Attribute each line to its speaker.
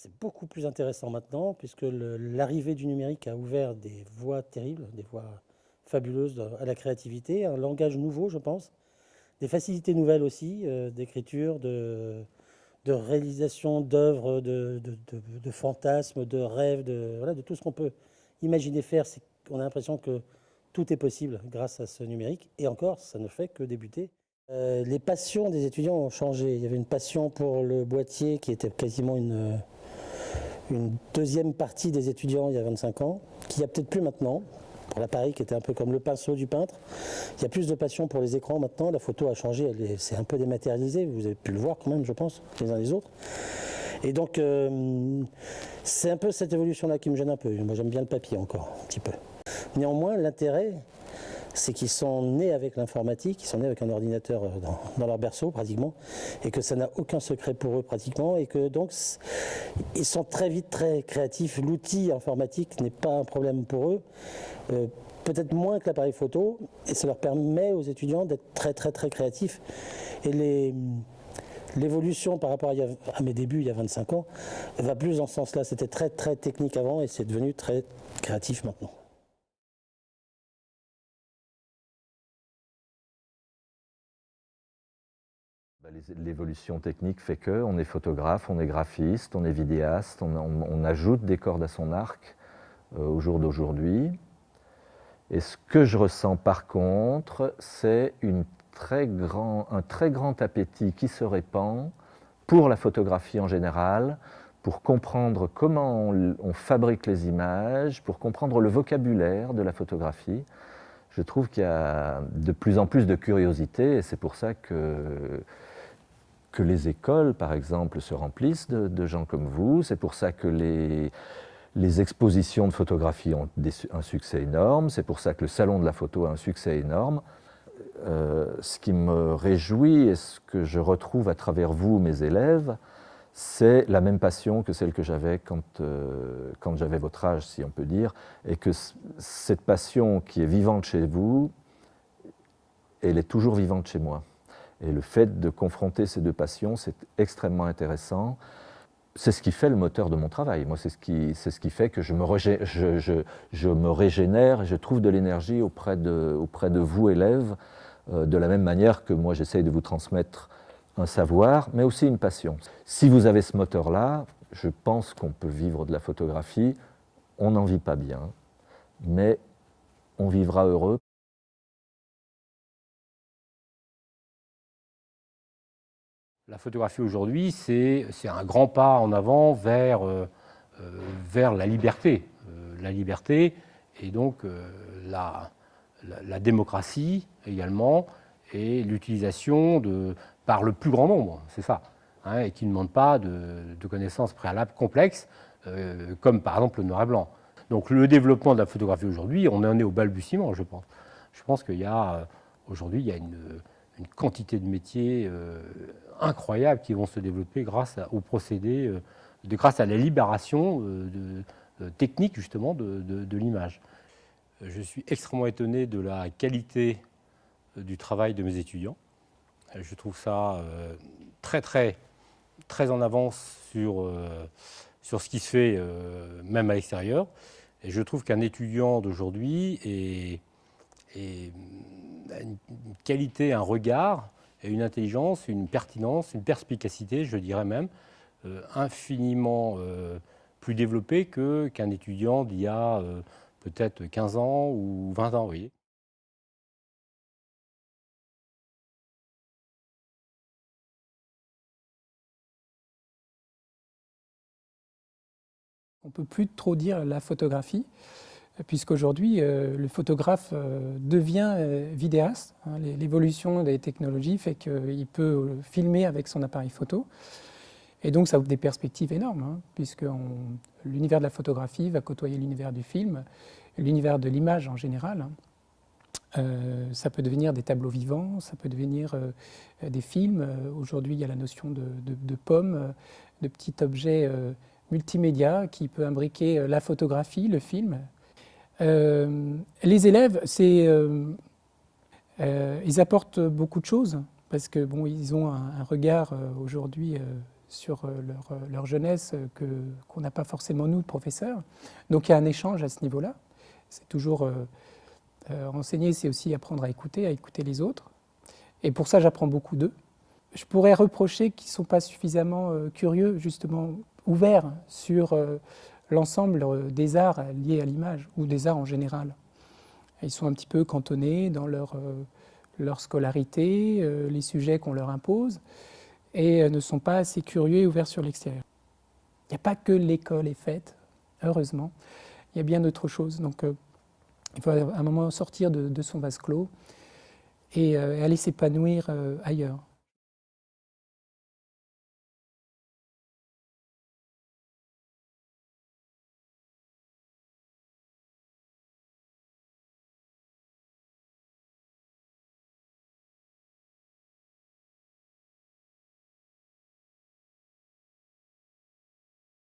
Speaker 1: C'est beaucoup plus intéressant maintenant, puisque l'arrivée du numérique a ouvert des voies terribles, des voies fabuleuses à la créativité, un langage nouveau, je pense, des facilités nouvelles aussi, d'écriture, de réalisation d'œuvres, de fantasmes, de rêves, voilà, de tout ce qu'on peut imaginer faire. On a l'impression que tout est possible grâce à ce numérique. Et encore, ça ne fait que débuter. Les passions des étudiants ont changé. Il y avait une passion pour le boîtier qui était quasiment une deuxième partie des étudiants il y a 25 ans, qu'il n'y a peut-être plus maintenant, pour l'appareil qui était un peu comme le pinceau du peintre. Il y a plus de passion pour les écrans maintenant, la photo a changé, c'est un peu dématérialisé, vous avez pu le voir quand même, je pense, les uns les autres. Et donc, c'est un peu cette évolution-là qui me gêne un peu. Moi, j'aime bien le papier encore, un petit peu. Néanmoins, l'intérêt, c'est qu'ils sont nés avec l'informatique, ils sont nés avec un ordinateur dans leur berceau pratiquement, et que ça n'a aucun secret pour eux pratiquement, et que donc ils sont très vite très créatifs. L'outil informatique n'est pas un problème pour eux, peut-être moins que l'appareil photo, et ça leur permet aux étudiants d'être très très très créatifs. Et l'évolution par rapport à mes débuts il y a 25 ans va plus dans ce sens-là. C'était très très technique avant et c'est devenu très créatif maintenant.
Speaker 2: L'évolution technique fait qu'on est photographe, on est graphiste, on est vidéaste, on ajoute des cordes à son arc au jour d'aujourd'hui. Et ce que je ressens par contre, c'est un très grand appétit qui se répand pour la photographie en général, pour comprendre comment on fabrique les images, pour comprendre le vocabulaire de la photographie. Je trouve qu'il y a de plus en plus de curiosité et c'est pour ça que les écoles, par exemple, se remplissent de gens comme vous. C'est pour ça que les expositions de photographie ont un succès énorme. C'est pour ça que le Salon de la photo a un succès énorme. Ce qui me réjouit et ce que je retrouve à travers vous, mes élèves, c'est la même passion que celle que j'avais quand j'avais votre âge, si on peut dire, et que cette passion qui est vivante chez vous, elle est toujours vivante chez moi. Et le fait de confronter ces deux passions, c'est extrêmement intéressant. C'est ce qui fait le moteur de mon travail. Moi, c'est ce qui fait que je me régénère et je trouve de l'énergie auprès de vous, élèves, de la même manière que moi, j'essaye de vous transmettre un savoir, mais aussi une passion. Si vous avez ce moteur-là, je pense qu'on peut vivre de la photographie. On n'en vit pas bien, mais on vivra heureux.
Speaker 3: La photographie aujourd'hui, c'est un grand pas en avant vers la liberté. La liberté et donc la démocratie également, et l'utilisation par le plus grand nombre, c'est ça, hein, et qui ne demande pas de connaissances préalables complexes, comme par exemple le noir et blanc. Donc le développement de la photographie aujourd'hui, on en est au balbutiement, je pense. Je pense qu'il y a aujourd'hui, il y a une quantité de métiers incroyables qui vont se développer grâce aux procédés, grâce à la libération technique justement de l'image. Je suis extrêmement étonné de la qualité du travail de mes étudiants. Je trouve ça très en avance sur ce qui se fait même à l'extérieur. Et je trouve qu'un étudiant d'aujourd'hui a une qualité, un regard, et une intelligence, une pertinence, une perspicacité, je dirais même, infiniment plus développée qu'un étudiant d'il y a peut-être 15 ans ou 20 ans, vous voyez.
Speaker 4: On ne peut plus trop dire la photographie, puisqu'aujourd'hui, le photographe devient vidéaste. Hein, l'évolution des technologies fait qu'il peut filmer avec son appareil photo. Et donc, ça ouvre des perspectives énormes, hein, puisque l'univers de la photographie va côtoyer l'univers du film, l'univers de l'image en général. Ça peut devenir des tableaux vivants, ça peut devenir des films. Aujourd'hui, il y a la notion de pomme, de petit objet multimédia qui peut imbriquer la photographie, le film. Les élèves, ils apportent beaucoup de choses parce que bon, ils ont un regard aujourd'hui sur leur jeunesse qu'on n'a pas forcément nous, professeurs. Donc il y a un échange à ce niveau-là. C'est toujours enseigner, c'est aussi apprendre à écouter les autres. Et pour ça, j'apprends beaucoup d'eux. Je pourrais reprocher qu'ils ne sont pas suffisamment curieux, justement ouverts sur l'ensemble des arts liés à l'image, ou des arts en général. Ils sont un petit peu cantonnés dans leur scolarité, les sujets qu'on leur impose, et ne sont pas assez curieux et ouverts sur l'extérieur. Il n'y a pas que l'école est faite, heureusement. Il y a bien d'autres choses. Donc il faut à un moment sortir de son vase clos et aller s'épanouir ailleurs.